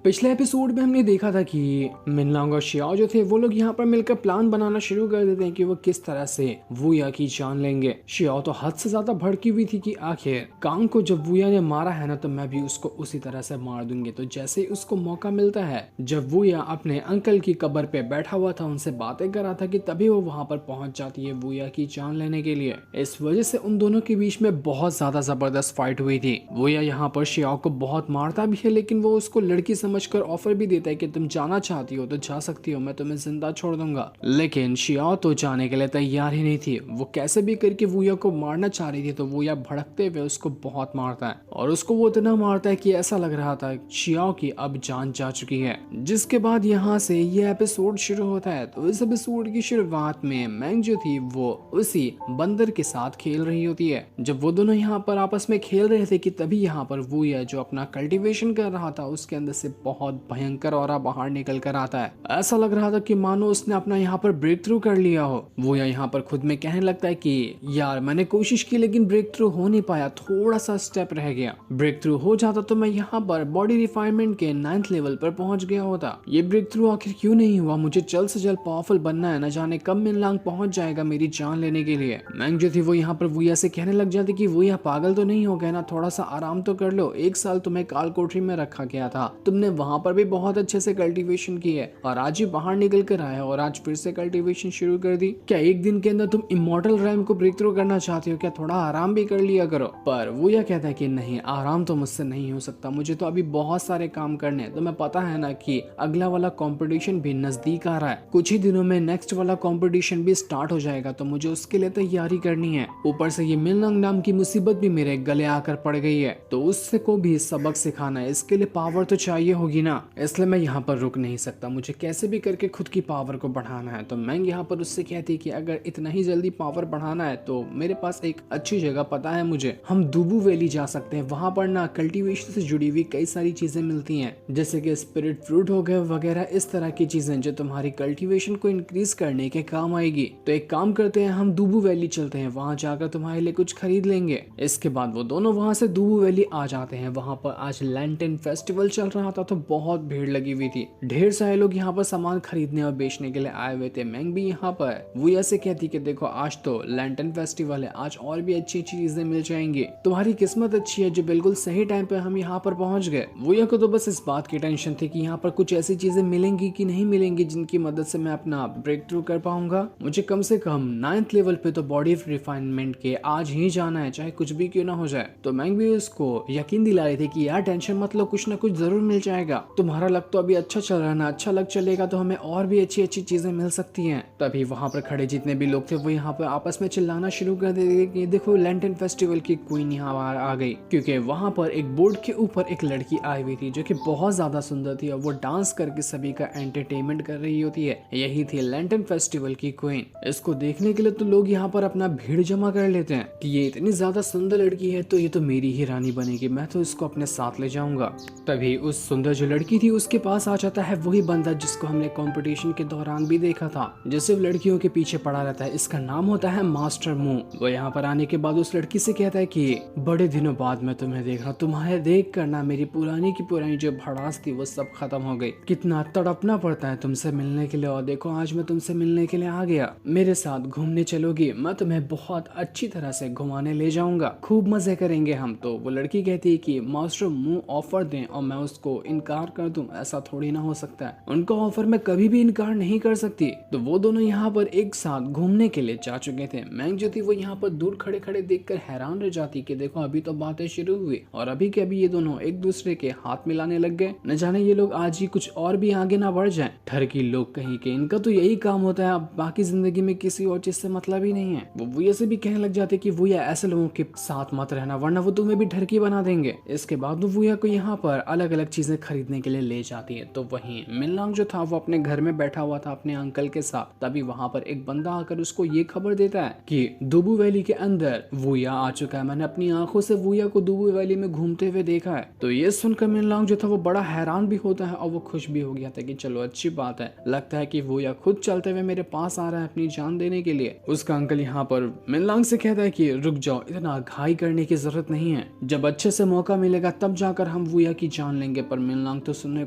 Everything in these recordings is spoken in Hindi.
पिछले एपिसोड में हमने देखा था कि मिनलांग और शियाओ जो थे वो लोग यहाँ पर मिलकर प्लान बनाना शुरू कर देते हैं कि वो किस तरह से वुया की जान लेंगे। शियाओ तो हद से ज्यादा भड़की हुई थी कि आखिर कांग को जब वुया ने मारा है ना तो मैं भी उसको उसी तरह से मार दूंगी। तो जैसे ही उसको मौका मिलता है, जब वुया अपने अंकल की कब्र पे बैठा हुआ था उनसे बातें कर रहा था कि तभी वो वहां पर पहुंच जाती है वुया की जान लेने के लिए। इस वजह से उन दोनों के बीच में बहुत ज्यादा जबरदस्त फाइट हुई थी। वुया यहाँ पर शियाओ को बहुत मारता भी है, लेकिन वो उसको लड़की समझकर ऑफर भी देता है कि तुम जाना चाहती हो तो जा सकती हो, मैं तुम्हें जिंदा छोड़ दूंगा। लेकिन शियाओ तो जाने के लिए तैयार ही नहीं थी। वो कैसे भी करके वुया को मारना चाह रही थी, तो वुया भड़कते हुए उसको बहुत मारता है और उसको वो इतना मारता है कि ऐसा लग रहा था शियाओ की अब जान जा चुकी है। जिसके बाद यहाँ से ये एपिसोड शुरू होता है। तो इस एपिसोड की शुरुआत में मैंग जो थी वो उसी बंदर के साथ खेल रही होती है। जब वो दोनों यहाँ पर आपस में खेल रहे थे कि तभी यहाँ पर वुया जो अपना कल्टीवेशन कर रहा था उसके अंदर से बहुत भयंकर ऑरा बाहर निकल कर आता है। ऐसा लग रहा था कि मानो उसने अपना यहाँ पर ब्रेक थ्रू कर लिया हो। वो यहाँ पर खुद में कहने लगता है कि यार मैंने कोशिश की लेकिन ब्रेक थ्रू हो नहीं पाया, थोड़ा सा स्टेप रह गया। ब्रेक थ्रू हो जाता तो मैं यहाँ पर बॉडी रिफाइनमेंट के 9th लेवल पर पहुंच गया होता। ये ब्रेक थ्रू आखिर क्यों नहीं हुआ? मुझे जल्द से जल्द पावरफुल बनना है, न जाने कब मिनलांग पहुंच जाएगा मेरी जान लेने के लिए। मैंग जो थी वो यहाँ पर वुया से कहने लग जाती कि वुया पागल तो नहीं हो गया ना, थोड़ा सा आराम तो कर लो। 1 साल तुम्हें काल कोठरी में रखा गया था, तुमने वहां पर भी बहुत अच्छे से कल्टीवेशन की है और आज ही बाहर निकल कर आया और आज फिर से कल्टीवेशन शुरू कर दी। क्या एक दिन के अंदर तुम इमॉर्टल रैम को ब्रेक थ्रू करना चाहते हो? क्या थोड़ा आराम भी कर लिया करो। पर वो यह कहता है कि नहीं, आराम तो मुझसे नहीं हो सकता, मुझे तो अभी बहुत सारे काम करने हैं। तुम्हें पता है ना कि अगला वाला कंपटीशन भी नजदीक आ रहा है, कुछ ही दिनों में नेक्स्ट वाला कंपटीशन भी स्टार्ट हो जाएगा, तो मुझे उसके लिए तैयारी करनी है। ऊपर से ये मिनलांग नाम की मुसीबत भी मेरे गले आकर पड़ गई है, तो उससे को भी सबक सिखाना है, इसके लिए पावर तो चाहिए होगी ना, इसलिए मैं यहाँ पर रुक नहीं सकता, मुझे कैसे भी करके खुद की पावर को बढ़ाना है। तो मैंग यहाँ पर उससे कहती कि अगर इतना ही जल्दी पावर बढ़ाना है तो मेरे पास एक अच्छी जगह पता है मुझे, हम दुबू वैली जा सकते हैं। वहां पर ना कल्टीवेशन से जुड़ी हुई कई सारी चीजें मिलती हैं, जैसे कि स्पिरिट फ्रूट हो गए वगैरह, इस तरह की चीजें जो तुम्हारी कल्टीवेशन को इंक्रीज करने के काम आएगी। तो एक काम करते हैं, हम दुबू वैली चलते हैं, वहां जाकर तुम्हारे लिए कुछ खरीद लेंगे। इसके बाद वो दोनों वहां से दुबू वैली आ जाते हैं। वहां पर आज लैंटर्न फेस्टिवल चल रहा था, तो बहुत भीड़ लगी हुई थी, ढेर सारे लोग यहाँ पर सामान खरीदने और बेचने के लिए आए हुए थे। मैंग भी यहाँ पर वो ऐसे कहती कि देखो आज तो लैंटर्न फेस्टिवल है, आज और भी अच्छी अच्छी चीजें मिल जाएंगी, तुम्हारी किस्मत अच्छी है जो बिल्कुल सही टाइम पे हम यहाँ पर पहुंच गए। वो को तो बस इस बात की टेंशन थी कि यहाँ पर कुछ ऐसी चीजें मिलेंगी कि नहीं मिलेंगी जिनकी मदद से मैं अपना ब्रेक थ्रू कर पाऊंगा। मुझे कम से कम 9th लेवल पे तो बॉडी रिफाइनमेंट के आज ही जाना है, चाहे कुछ भी क्यों ना हो जाए। तो मैंग भी उसको यकीन दिला रही थी कि यार टेंशन मत लो, कुछ ना कुछ जरूर मिल जाएगा, तुम्हारा लक तो अभी अच्छा चल रहा है ना, अच्छा लक चलेगा तो हमें और भी अच्छी अच्छी चीजें मिल सकती हैं। तभी वहां पर खड़े जितने भी लोग थे वो यहाँ पर आपस में चिल्लाना शुरू कर देते कि देखो लैंटर्न फेस्टिवल की क्वीन यहाँ आ गई, क्योंकि वहां पर एक बोर्ड के ऊपर एक लड़की आई हुई थी जो कि बहुत ज्यादा सुंदर थी और वो डांस करके सभी का एंटरटेनमेंट कर रही होती है। यही थी लैंटर्न फेस्टिवल की क्वीन। इसको देखने के लिए तो लोग यहाँ पर अपना भीड़ जमा कर लेते हैं कि ये इतनी ज्यादा सुंदर लड़की है तो ये तो मेरी ही रानी बनेगी, मैं तो इसको अपने साथ ले जाऊंगा। तभी उस सुंदर जो लड़की थी उसके पास आ जाता है वही बंदा जिसको हमने कंपटीशन के दौरान भी देखा था, जो सिर्फ लड़कियों के पीछे पड़ा रहता है। इसका नाम होता है मास्टर मू। वो यहाँ पर आने के बाद उस लड़की से कहता है कि बड़े दिनों बाद मैं तुम्हें देख रहा हूँ, तुम्हारे देख करना मेरी पुरानी की पुरानी जो भड़ास थी वो सब खत्म हो गई। कितना तड़पना पड़ता है तुमसे मिलने के लिए, और देखो आज मैं तुमसे मिलने के लिए आ गया। मेरे साथ घूमने चलोगी? मैं तुम्हें बहुत अच्छी तरह से घुमाने ले जाऊंगा, खूब मजे करेंगे हम। तो वो लड़की कहती है कि मास्टर मू ऑफर दें और मैं उसको इनकार कर दूं, ऐसा थोड़ी ना हो सकता है, उनका ऑफर मैं कभी भी इनकार नहीं कर सकती। तो वो दोनों यहाँ पर एक साथ घूमने के लिए जा चुके थे। मैंग जो थी वो यहाँ पर दूर खड़े खड़े देखकर हैरान रह जाती कि देखो अभी तो बातें शुरू हुई और अभी के अभी ये दोनों एक दूसरे के हाथ मिलाने लग गए। न जाने ये लोग आज ही कुछ और भी आगे ना बढ़ जाएं। ठरकी लोग कहीं के, इनका तो यही काम होता है, अब बाकी जिंदगी में किसी और चीज से मतलब ही नहीं है। वो ऐसे भी कहने लग जाते कि वो ऐसे लोगों के साथ मत रहना वरना वो तुम्हें भी ठरकी बना देंगे। इसके बाद वो को यहाँ पर अलग अलग चीजें खरीदने के लिए ले जाती है। तो वहीं मिनलांग जो था वो अपने घर में बैठा हुआ था अपने अंकल के साथ। तभी वहां पर एक बंदा आकर उसको ये खबर देता है कि दुबू वैली के अंदर वुया आ चुका है, मैंने अपनी आंखों से वुया को दुबू वैली में घूमते हुए देखा है। तो ये सुनकर मिनलांग जो था वो बड़ा हैरान भी होता है और वो खुश भी हो गया था कि चलो अच्छी बात है, लगता है कि वुया खुद चलते हुए मेरे पास आ रहा है अपनी जान देने के लिए। उसका अंकल यहाँ पर मिनलांग से कहता है कि रुक जाओ, इतना घाई करने की जरूरत नहीं है, जब अच्छे से मौका मिलेगा तब जाकर हम वुया की जान लेंगे। पर मिनलांग तो सुनने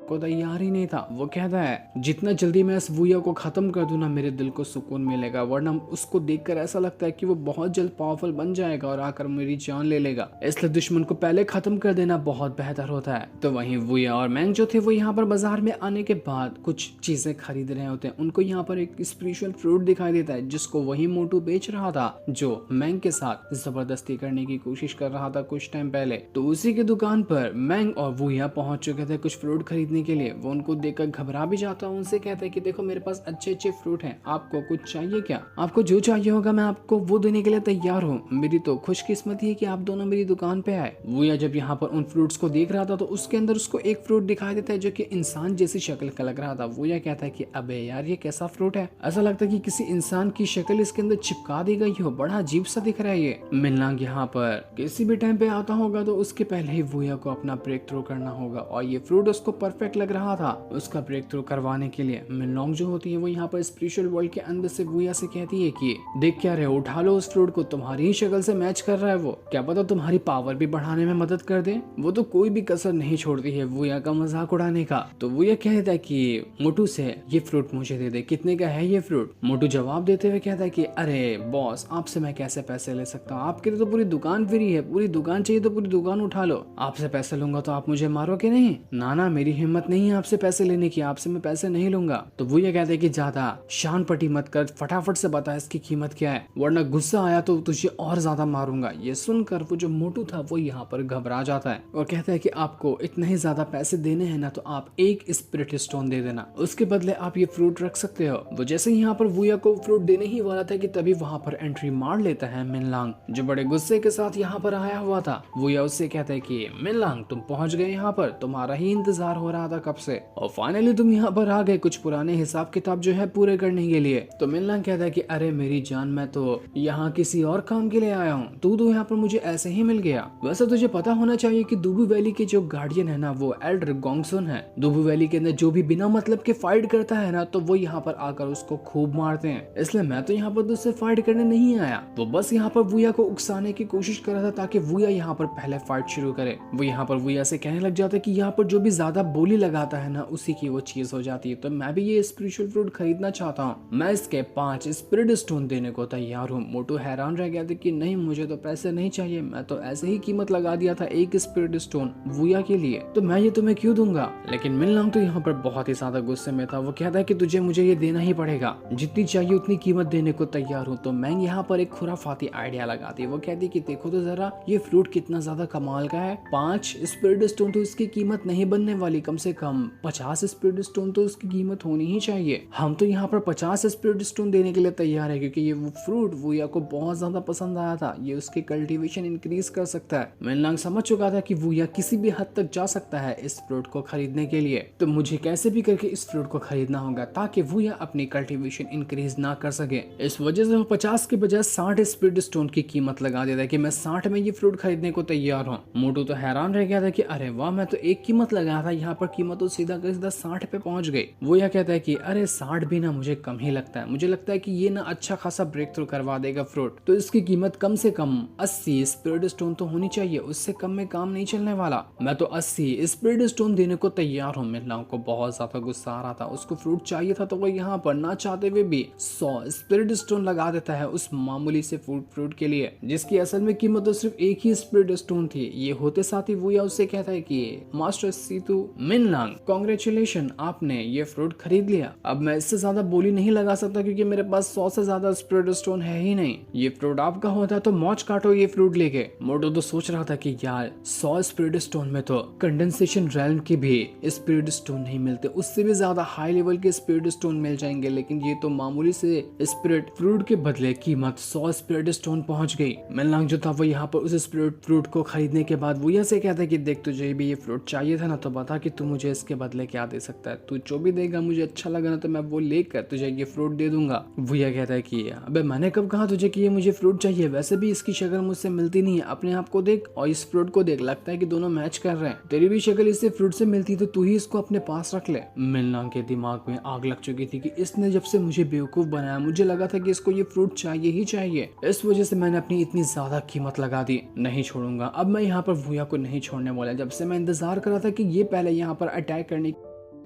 को तैयार ही नहीं था। वो कहता है जितना जल्दी मैं इस वुया को खत्म कर दूं ना, मेरे दिल को सुकून मिलेगा, वरना उसको देखकर ऐसा लगता है कि वो बहुत जल्द पावरफुल बन जाएगा और आकर मेरी जान ले लेगा। इसलिए दुश्मन को पहले खत्म कर देना बहुत बेहतर होता है। तो वहीं वुया और मैंग जो थे वो यहाँ पर बाजार में आने के बाद कुछ चीजें खरीद रहे होते हैं। उनको यहाँ पर एक स्पेशल फ्रूट दिखाई देता है जिसको वही मोटू बेच रहा था जो मैंग के साथ जबरदस्ती करने की कोशिश कर रहा था कुछ टाइम पहले। तो उसी की दुकान पर मैंग और वुया पहुंच चुके थे कुछ फ्रूट खरीदने के लिए। वो उनको देखकर घबरा भी जाता है, उनसे कहता है कि देखो मेरे पास अच्छे अच्छे फ्रूट हैं, आपको कुछ चाहिए क्या? आपको जो चाहिए होगा मैं आपको वो देने के लिए तैयार हूँ। मेरी तो खुशकिस्मती है कि आप दोनों मेरी दुकान पे आए। वुया जब यहाँ पर उन फ्रूट्स को देख रहा था तो उसके अंदर उसको एक फ्रूट दिखाई देता है जो कि इंसान जैसी शक्ल का लग रहा था। वुया कहता है कि अबे यार ये कैसा फ्रूट है, ऐसा लगता है कि किसी इंसान की शक्ल इसके अंदर चिपका दी गई हो, बड़ा अजीब सा दिख रहा है ये। मिनलांग यहाँ पर किसी भी टाइम पे आता होगा तो उसके पहले ही वुया को अपना ब्रेक थ्रू करना होगा और ये फ्रूट उसको परफेक्ट लग रहा था। उसका ब्रेक थ्रू करवाने के लिए मिनलांग जो होती है वो यहाँ पर स्पिरिचुअल वर्ल्ड के अंदर से वुया से कहती है कि देख क्या रहे, उठा लो उस फ्रूट को, तुम्हारी ही शक्ल से मैच कर रहा है वो, क्या पता तुम्हारी पावर भी बढ़ाने में मदद कर दे। वो तो कोई भी कसर नहीं छोड़ती है वुया का मजाक उड़ाने का। तो वुया कहता है कि मोटू से ये फ्रूट मुझे दे दे, कितने का है ये फ्रूट? मोटू जवाब देते हुए कहता है कि अरे बॉस, आपसे मैं कैसे पैसे ले सकता हूँ, आपके लिए तो पूरी दुकान फ्री है, पूरी दुकान चाहिए तो पूरी दुकान उठा लो, आपसे पैसे लूंगा तो आप मुझे मारोगे नहीं? ना, मेरी हिम्मत नहीं है आपसे पैसे लेने की, आपसे मैं पैसे नहीं लूंगा। तो वो ये कहते हैं कि ज्यादा शान पटी मत कर, फटाफट से बता इसकी कीमत क्या है, वरना गुस्सा आया तो तुझे और ज्यादा मारूंगा। ये सुनकर वो जो मोटू था वो यहाँ पर घबरा जाता है और कहता है कि आपको इतने ही ज्यादा पैसे देने हैं ना तो आप एक स्पिरिट स्टोन दे देना, उसके बदले आप ये फ्रूट रख सकते हो। वो जैसे यहाँ पर वुया को फ्रूट देने ही वाला था कि तभी वहाँ पर एंट्री मार लेता है मिनलांग, जो बड़े गुस्से के साथ यहाँ पर आया हुआ था। वुया उससे कहता है कि मिनलांग तुम पहुंच गए यहाँ पर, तुम्हारा ही इंतजार हो रहा था कब से और फाइनली तुम यहाँ पर आ गए कुछ पुराने हिसाब किताब जो है पूरे करने के लिए। तो मिनलांग कहता है कि अरे मेरी जान, मैं तो यहाँ किसी और काम के लिए आया हूँ, तू तो यहाँ पर मुझे ऐसे ही मिल गया। वैसे तुझे पता होना चाहिए कि दुबू वैली के जो गार्डियन है ना वो एल्डर गोंगसुन है। दुबू वैली के अंदर जो भी बिना मतलब के फाइट करता है ना तो वो यहाँ पर आकर उसको खूब मारते हैं, इसलिए मैं तो यहाँ पर तुझसे फाइट करने नहीं आया। वो बस यहाँ पर वुया को उकसाने की कोशिश कर रहा था ताकि वुया यहाँ पर पहले फाइट शुरू करे। वो यहाँ पर वुया से कहने लग जाता है कि यहाँ पर जो भी ज्यादा बोली लगाता है ना उसी की वो चीज हो जाती है। तो मैं भी ये स्पिरिचुअल फ्रूट खरीदना चाहता हूँ, मैं इसके 5 स्पिरिट स्टोन देने को तैयार हूँ। मोटू हैरान रह गया था कि नहीं, मुझे तो पैसे नहीं चाहिए, मैं तो ऐसे ही कीमत लगा दिया था एक स्पिरिट स्टोन वुया के लिए, तो मैं ये तुम्हें क्यों दूंगा। लेकिन मिनलांग तो यहाँ पर बहुत ही ज्यादा गुस्से में था। वो कहता है कि तुझे मुझे ये देना ही पड़ेगा, जितनी चाहिए उतनी कीमत देने को तैयार हूँ। तो मैं यहाँ पर एक खुराफाती आइडिया लगाती है। वो कहती है कि देखो तो जरा ये फ्रूट कितना ज्यादा कमाल का है, 5 स्पिरिट स्टोन तो इसकी कीमत नहीं बनने वाली, कम से कम 50 स्पिरिट स्टोन तो इसकी कीमत होनी ही चाहिए। हम तो यहाँ पर 50 स्पिरिट स्टोन देने के लिए तैयार है क्योंकि ये वो फ्रूट वुया को बहुत ज्यादा पसंद आया था, ये उसकी कल्टीवेशन इंक्रीज कर सकता है। मिनलांग समझ चुका था कि वुया किसी भी हद तक जा सकता है इस फ्रूट को खरीदने के लिए, तो मुझे कैसे भी करके इस फ्रूट को खरीदना होगा ताकि वुया अपनी कल्टीवेशन इंक्रीज ना कर सके। इस वजह से वो 50 के बजाय 60 स्पिरिट स्टोन की कीमत लगा देता है कि मैं 60 में ये फ्रूट खरीदने को तैयार हूँ। मोटू तो हैरान रह गया था कि अरे वाह, मैं तो एक कीमत लगाया था, यहाँ पर कीमत तो सीधा का सीधा 60 पे पहुंच गई। वो यह कहता है कि अरे 60 भी ना मुझे कम ही लगता है, मुझे लगता है कि ये ना अच्छा खासा ब्रेक थ्रू करवा देगा फ्रूट, तो इसकी कीमत कम से कम 80 स्पिरिट स्टोन तो होनी चाहिए, उससे कम में काम नहीं चलने वाला। मैं तो 80 स्पिरिट स्टोन देने को तैयार हूँ। मिनलांग को बहुत ज्यादा गुस्सा आ रहा था, उसको फ्रूट चाहिए था तो वो यहाँ पर ना चाहते हुए भी 100 स्पिरिट स्टोन लगा देता है उस मामूली से फ्रूट के लिए, जिसकी असल में कीमत तो सिर्फ एक ही स्पिरिट स्टोन थी। ये होते साथ ही वुया उससे कहता है कि मास्टर सीतू मिनलांग, कांग्रेचुलेशन, आपने ये फ्रूट खरीद लिया। अब मैं इससे ज्यादा बोली नहीं लगा सकता क्योंकि मेरे पास 100 से ज्यादा स्पिरिट स्टोन है ही नहीं। ये फ्रूट आपका होता तो मौज काटो ये फ्रूट लेके। मोटो तो सोच रहा था कि यार 100 स्पिरिट स्टोन में तो कंडेंसेशन रेल्म के भी स्पिरिट स्टोन नहीं मिलते, उससे भी ज्यादा हाई लेवल के स्पिरिट स्टोन मिल जाएंगे, लेकिन ये तो मामूली से स्पिरिट फ्रूट के बदले कीमत 100 स्पिरिट स्टोन पहुंच गई। मिनलांग जो था वो यहाँ पर उस स्पिरिट फ्रूट को खरीदने के बाद वुया से कहता है कि देख, तुझे भी ये फ्रूट चाहिए था ना, तो बता कि तू मुझे इसके बदले क्या दे सकता है, तू जो भी देगा मुझे अच्छा लगा ना तो मैं वो लेकर तुझे ये फ्रूट दे दूंगा। वुया कहता है कि अबे मैंने कब कहा तुझे कि ये मुझे फ्रूट चाहिए, वैसे भी इसकी शक्ल मुझसे मिलती नहीं है, अपने आप को देख और इस फ्रूट को देख, लगता है कि दोनों मैच कर रहे हैं, तेरी भी शक्ल इससे फ्रूट से मिलती तो तू ही इसको अपने पास रख ले। मिनलांग के दिमाग में आग लग चुकी थी कि इसने जब से मुझे बेवकूफ बनाया, मुझे लगा था कि इसको ये फ्रूट चाहिए ही चाहिए, इस वजह से मैंने अपनी इतनी ज्यादा कीमत लगा दी। नहीं छोड़ूंगा, अब मैं यहाँ पर वुया को नहीं छोड़ने वाला। जब से मैं इंतजार कर रहा था कि ये पहले यहाँ पर अटैक करने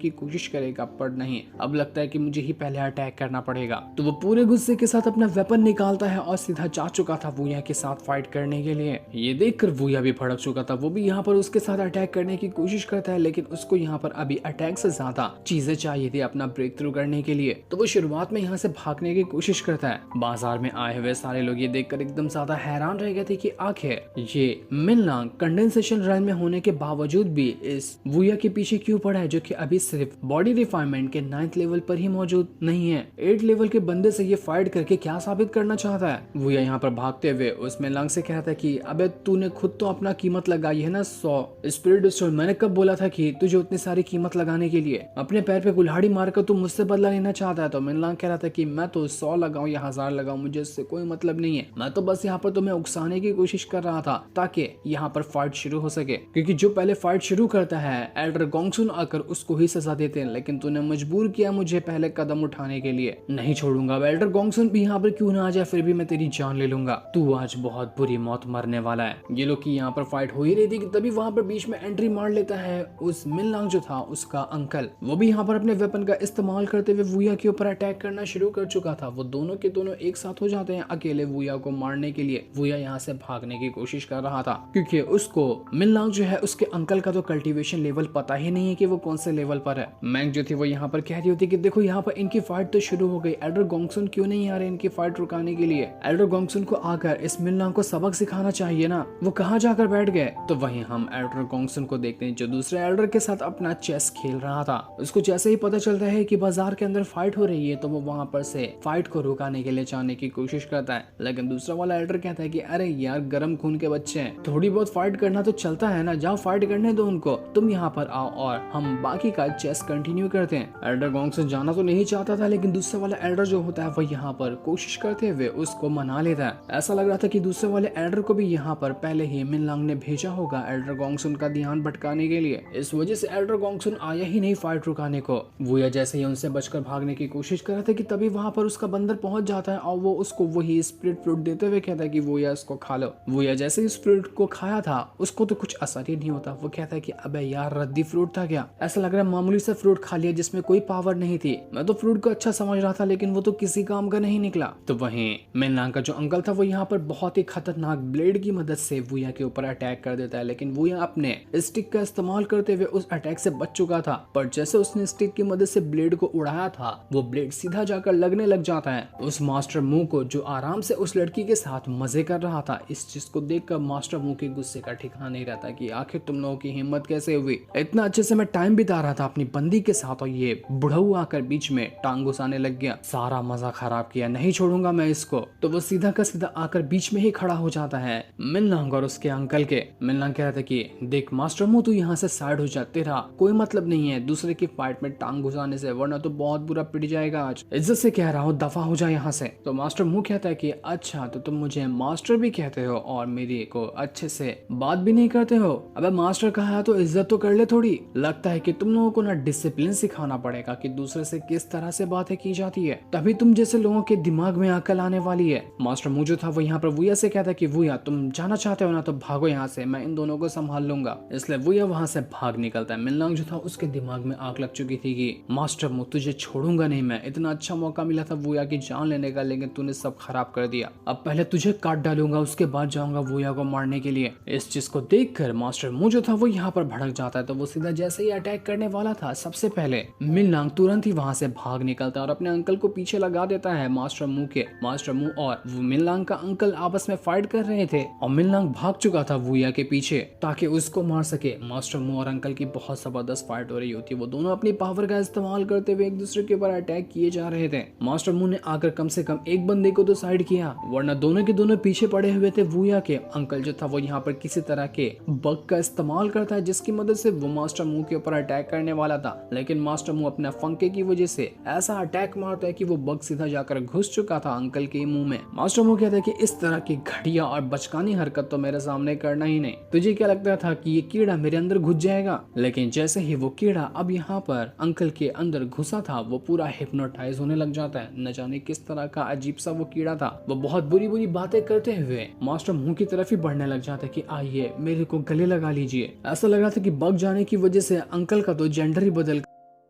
की कोशिश करेगा, पर नहीं, अब लगता है कि मुझे ही पहले अटैक करना पड़ेगा। तो वो पूरे गुस्से के साथ अपना वेपन निकालता है और सीधा जा चुका था वूया के साथ फाइट करने के लिए। ये देखकर वूया भी भड़क चुका था, वो भी यहाँ पर उसके साथ अटैक करने की कोशिश करता है, लेकिन उसको यहाँ पर अभी अटैक से ज्यादा चीजें चाहिए थी अपना ब्रेक थ्रू करने के लिए। तो वो शुरुआत में यहाँ से भागने की कोशिश करता है। बाजार में आए हुए सारे लोग ये देखकर एकदम ज्यादा हैरान रह गए थे कि आखिर ये मिनलांग कंडेंसेशन रन में होने के बावजूद भी इस वूया के पीछे क्यों पड़ा है, जो कि अभी सिर्फ बॉडी रिफाइनमेंट के 9th लेवल पर ही मौजूद नहीं है। 8 लेवल के बंदे से ये फाइट करके क्या साबित करना चाहता है। वूया यहाँ पर भागते हुए उस मिनलांग से कहता है कि अबे तूने खुद तो अपना कीमत लगाई है ना 100 स्पिरिट स्टोन। मैंने कब बोला था कि तुझे उतनी सारी कीमत लगाने के लिए? अपने पैर पे कुल्हाड़ी मारकर तू मुझसे बदला लेना चाहता है। तो मिनलांग कह रहा था कि मैं तो 100 लगाऊं या 1000 लगाऊं, मुझे इससे कोई मतलब नहीं है। मैं तो बस यहाँ पर तुम्हें उकसाने की कोशिश कर रहा था ताकि यहाँ पर फाइट शुरू हो सके, क्योंकि जो पहले फाइट शुरू करता है एल्डर गोंगसुन आकर उसको ही सजा देते हैं, लेकिन तूने मजबूर किया मुझे पहले कदम उठाने के लिए। नहीं छोड़ूंगा, एल्डर गोंगसुन भी यहाँ पर क्यों ना आ जाए, फिर भी मैं तेरी जान ले लूंगा। तू आज बहुत बुरी मौत मरने वाला है। ये लोग की यहाँ पर फाइट हो ही रही थी कि तभी वहाँ पर बीच में एंट्री मार लेता है उस मिनलांग जो था उसका अंकल। वो भी यहाँ पर अपने वेपन का इस्तेमाल करते हुए वूया के ऊपर अटैक करना शुरू कर चुका था। वो दोनों के दोनों एक साथ हो जाते हैं अकेले वूया को मारने के लिए। वूया यहाँ से भागने की कोशिश कर रहा था क्योंकि उसको मिनलांग जो है उसके अंकल का तो कल्टीवेशन लेवल पता ही नहीं है कि वो कौन से लेवल पर है। मैंग जो थी वो यहाँ पर कह रही होती कि देखो यहाँ पर इनकी फाइट तो शुरू हो गई, एल्डर गोंगसुन क्यों नहीं आ रहे इनकी फाइट रुकाने के लिए? एल्डर गोंगसुन को आकर इस मिनलांग को सबक सिखाना चाहिए ना, वो कहाँ जाकर बैठ गए? तो वहीं हम एल्डर गोंगसुन को देखते हैं जो दूसरे एल्डर के साथ अपना चेस खेल रहा था। उसको जैसे ही पता चलता है कि बाजार के अंदर फाइट हो रही है तो वो वहां पर से फाइट को रुकाने के लिए जाने की कोशिश करता है, लेकिन दूसरा वाला एल्डर कहता है कि अरे यार गर्म खून के बच्चे हैं, थोड़ी बहुत फाइट करना तो चलता है ना, जाओ फाइट करने दो उनको, तुम यहाँ पर आओ और हम बाकी का चेस कंटिन्यू करते हैं। एल्डर गोंगसुन जाना तो नहीं चाहता था, लेकिन दूसरे वाला एल्डर जो होता है वो यहाँ पर कोशिश करते हुए उसको मना लेता है। ऐसा लग रहा था कि दूसरे वाले एल्डर को भी यहाँ पर पहले ही मिनलांग ने भेजा होगा एल्डर गोंगसुन का ध्यान भटकाने के लिए। इस वजह से एल्डर गोंगसुन आया ही नहीं फाइट रुकाने को। वूया जैसे ही उनसे बचकर भागने की कोशिश कर रहा था कि तभी वहां पर उसका बंदर पहुंच जाता है और वो उसको वही स्प्रिट फ्रूट देते हुए कहता है कि वूया इसको खा लो। वूया जैसे ही स्प्रिट को खाया था उसको तो कुछ असर ही नहीं होता। वो कहता है कि अबे यार रद्दी फ्रूट था क्या? ऐसा लग रहा है मामूली सा फ्रूट खा लिया जिसमें कोई पावर नहीं थी। मैं तो फ्रूट को अच्छा समझ रहा था लेकिन वो तो किसी काम का नहीं निकला। तो वहीं मिनलांग का जो अंकल था वो यहाँ पर बहुत ही खतरनाक ब्लेड की मदद से वूया के ऊपर अटैक कर देता है, लेकिन वूया अपने स्टिक का इस्तेमाल करते हुए उस अटैक से बच चुका था। पर जैसे उसने स्टिक की मदद से ब्लेड को उड़ाया था वो ब्लेड सीधा जाकर लगने लग जाता है उस मास्टर मुंह को, जो आराम से उस लड़की के साथ मजे कर रहा था। इस चीज को देखकर मास्टर मुंह के गुस्से का ठिकाना नहीं रहता कि आखिर तुम लोगों की हिम्मत कैसे हुई? इतना अच्छे से मैं टाइम बिता रहा था अपनी बंदी के साथ और ये बुढ़ऊ आकर बीच में टांग घुसाने लग गया, सारा मजा खराब किया, नहीं छोड़ूंगा मैं इसको। तो वो सीधा का सीधा आकर बीच में ही खड़ा हो जाता है मिनलांग और उसके अंकल के। मिनलांग कह रहा था कि देख मास्टर मुंह, तू यहाँ से साइड हो जा, तेरा कोई मतलब नहीं है दूसरे की फाइट में टांग घुसाने से, वरना तो बहुत बुरा पिट जाएगा आज। इज्जत से कह रहा हूँ दफा हो जाए यहाँ से। तो मास्टर मुंह कहता है कि अच्छा तो तुम मुझे मास्टर भी कहते हो और मेरे को अच्छे से बात भी नहीं करते हो? अबे मास्टर कहा है तो इज्जत तो कर ले थोड़ी। लगता है कि तुम लोगों को ना डिसिप्लिन सिखाना पड़ेगा कि दूसरे से किस तरह से बातें की जाती है, तभी तुम जैसे लोगों के दिमाग में अकल आने वाली है। मास्टर मुंह जो था वो यहाँ पर वूया से कहता है कि वूया तुम जाना चाहते हो ना तो भागो यहाँ से, मैं इन दोनों को संभाल लूंगा। इसलिए वूया वहां से भाग निकलता है। मिनलांग जो था उसके दिमाग में आग लग चुकी थी कि मास्टर मुंह तुझे छोड़ूंगा नहीं मैं, इतना अच्छा मौका मिला था वूया की जान लेने का, लेकिन तूने सब खराब कर दिया। अब पहले तुझे काट डालूंगा उसके बाद जाऊंगा वूया को मारने के लिए। इस चीज को देखकर मास्टर मुंह जो था वो यहाँ पर भड़क जाता है। तो वो सीधा जैसे ही अटैक करने वाला था सबसे पहले मिनलांग तुरंत ही वहां से भाग निकलता है और अपने अंकल को पीछे लगा देता है मास्टर मुंह के। मास्टर मुंह और मिनलांग का अंकल आपस में फाइट कर रहे थे और मिनलांग भाग चुका था वूया के पीछे ताकि उसको मार सके। मास्टर मुंह और अंकल की बहुत जबरदस्त फाइट हो रही होती है। वो दोनों अपनी पावर का इस्तेमाल करते हुए एक दूसरे के ऊपर अटैक किए जा रहे थे। मास्टर मुंह ने आकर कम से कम एक बंदे को तो साइड किया, वरना दोनों के दोनों पीछे पड़े हुए थे वूया के। अंकल जो था वो यहाँ पर किसी तरह के बग का इस्तेमाल करता है जिसकी मदद से वो मास्टर मुंह के ऊपर अटैक करने वाला था, लेकिन मास्टर मुंह अपने फंके की वजह से ऐसा अटैक मारता है कि वो बग सीधा जाकर घुस चुका था अंकल के मुंह में। मास्टर मुंह कहता है कि इस तरह की घटिया और बचकानी हरकत तो मेरे सामने करना ही नहीं। तुझे क्या लगता था कि ये कीड़ा मेरे अंदर घुस जाएगा? लेकिन जैसे ही वो कीड़ा अब यहाँ पर अंकल के अंदर घुसा था वो पूरा हिप्नोटाइज होने लग जाता है। न जाने किस तरह का अजीब सा वो कीड़ा था। वो बहुत बुरी बुरी बातें करते हुए मास्टर मुंह की तरफ ही बढ़ने लग जाता है कि आइए मेरे को गले लगा लीजिए। ऐसा लग रहा था कि बग जाने की वजह से अंकल का तो जेंडर ही बदल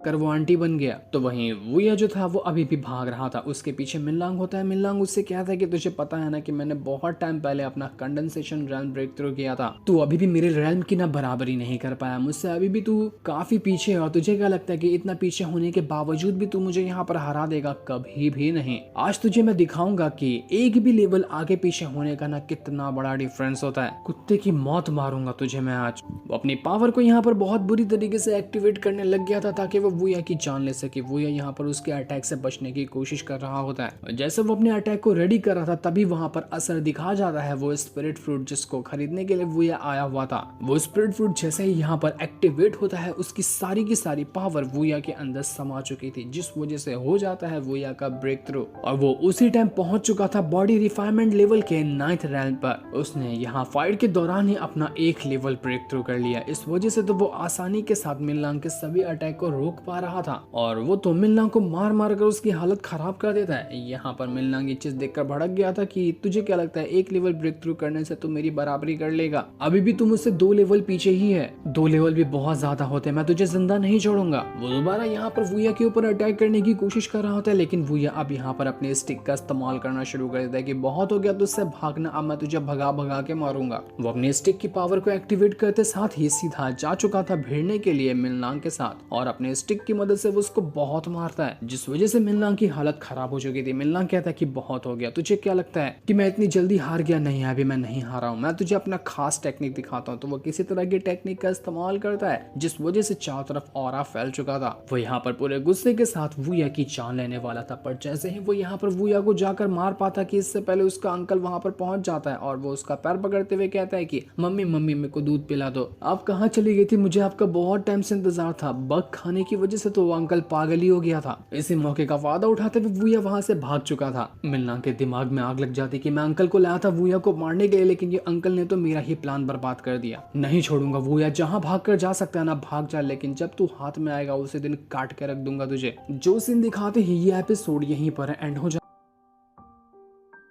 कर वो आंटी बन गया। तो वहीं वुया जो था वो अभी भी भाग रहा था, उसके पीछे मिनलांग होता है। मिनलांग उससे कहता है कि तुझे पता है ना कि मैंने बहुत टाइम पहले अपना कंडेंसेशन रेल्म ब्रेक थ्रू किया था, तू अभी भी मेरे रेल्म की ना बराबरी नहीं कर पाया, मुझसे अभी भी तू काफी पीछे है। और तुझे क्या लगता है कि इतना पीछे होने के बावजूद भी तू मुझे यहाँ पर हरा देगा? कभी भी नहीं। आज तुझे मैं दिखाऊंगा कि एक भी लेवल आगे पीछे होने का ना कितना बड़ा डिफरेंस होता है। कुत्ते की मौत मारूंगा तुझे मैं आज। वो अपनी पावर को यहाँ पर बहुत बुरी तरीके से एक्टिवेट करने लग गया था ताकि वो वुया की जान ले सके। वुया यहाँ पर उसके अटैक से बचने की कोशिश कर रहा होता है। जैसे वो अपने अटैक को रेडी कर रहा था तभी वहां पर असर दिखा जाता है वो स्पिरिट फ्रूट जिसको खरीदने के लिए वुया आया हुआ था। वो स्पिरिट फ्रूट जैसे ही यहाँ पर एक्टिवेट होता है उसकी सारी की सारी पावर वुया के अंदर समा चुकी थी, जिस वजह से हो जाता है वुया का ब्रेक थ्रू। और वो उसी टाइम पहुंच चुका था बॉडी रिफाइनमेंट लेवल के 9th रैंक पर। उसने यहाँ फाइट के दौरान ही अपना एक लेवल ब्रेक थ्रू कर लिया। इस वजह से तो वो आसानी के साथ मिनलांग के सभी अटैक को रोक पा रहा था और वो तो मिनलांग को मार मार कर उसकी हालत खराब कर देता है। यहाँ पर मिनलांग ये चीज देखकर भड़क गया था कि तुझे क्या लगता है एक लेवल ब्रेक थ्रू करने से तू मेरी बराबरी कर लेगा? अभी भी तू मुझसे 2 लेवल पीछे ही है, 2 लेवल भी बहुत ज्यादा होते हैं, मैं तुझे जिंदा नहीं छोड़ूंगा। वो दोबारा यहाँ पर वुया के ऊपर अटैक करने की कोशिश कर रहा होता है, लेकिन वुया अब यहाँ पर अपने स्टिक का इस्तेमाल करना शुरू कर देता है कि बहुत हो गया तुझसे भागना, अब मैं तुझे भगा भगा के मारूंगा। वो अपने स्टिक की पावर को एक्टिवेट करते साथ ही सीधा जा चुका था भिड़ने के लिए मिनलांग के साथ और अपने स्टिक की मदद से वो उसको बहुत मारता है, जिस वजह से मिनलांग की हालत खराब हो चुकी थी। मिनलांग कहता है कि बहुत हो गया, तुझे क्या लगता है कि मैं इतनी जल्दी हार गया? नहीं, अभी मैं नहीं हारा हूँ, मैं तुझे अपना खास टेक्निक दिखाता हूँ। तो वो किसी तरह की टेक्निक का इस्तेमाल करता है जिस वजह से चारों तरफ ऑरा फैल चुका था। वो यहाँ पर पूरे गुस्से के साथ वुया की जान लेने वाला था, पर जैसे ही वो यहाँ पर वुया को जाकर मार पाता कि इससे पहले उसका अंकल वहां पर पहुंच जाता है और वो उसका पैर पकड़ते हुए कहता है कि मम्मी मम्मी मेरे को दूध पिला दो। आप कहाँ चली गई थी? मुझे आपका बहुत टाइम से इंतजार था। बग खाने की वजह से तो वो अंकल पागल ही हो गया था। इसी मौके का फायदा उठाते हुए वुया वहां से भाग चुका था। मिनलांग के दिमाग में आग लग जाती कि मैं अंकल को लाया था वुया को मारने के लिए, लेकिन ये अंकल ने तो मेरा ही प्लान बर्बाद कर दिया। नहीं छोड़ूंगा वुया, जहां भाग कर जा सकता है ना भाग जा, लेकिन जब तू हाथ में आएगा उसी दिन काट के रख दूंगा तुझे। जो सीन दिखाते ही ये एपिसोड यहीं पर एंड हो जाए।